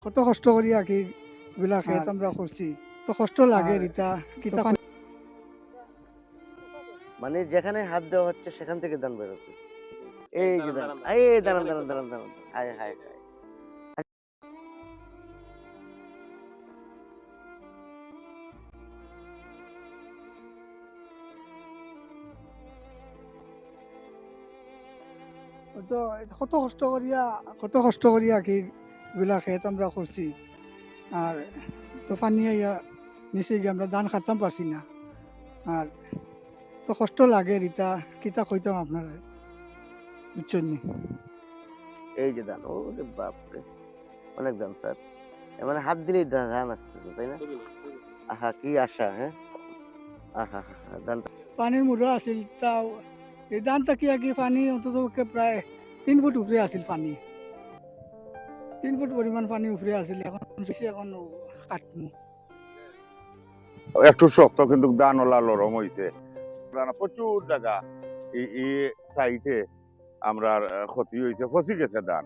কত কষ্ট করি আর কি গুলা খেত আমরা করছি তো কষ্ট লাগে রিতা কিতা মানে যেখানে হাত দেওয়া হচ্ছে সেখান থেকে দান বেরোচ্ছে। এই যে দান, এই দাঁড়ান দাঁড়ান দাঁড়ান দাঁড়ান, হায় হায় হায়। তো কত কষ্ট করিয়া কি গুলা খেত আমরা করছি আর তো পানি আইয়া নিচে গিয়ে আমরা ধান খাতাম পারছি না আর তো কষ্ট লাগে রিতা কিতা কইতাম আপনারা বুঝছেন নি এই যে দান, ও রে বাপরে, অনেক দান স্যার। মানে হাত দিলেই ধান আসতেছে, তাই না? আহা কি আশা, হ্যাঁ। আহা হা হা, দানটা পানির মুড়া আছিল তাও এই ধান তাকিয়া কি পানি অন্তত প্রায় 3 ফুট উপরে আছিল পানি 3 ফুট পরিমাণ পানি উপরে আছিল এখন বেশি এখন কাটমু একটু শক্ত কিন্তু দানওয়ালা লরম হয়েছে প্রচুর জায়গা এই সাইটে আমরা ক্ষতি হয়েছে, ফসি গেছে ধান।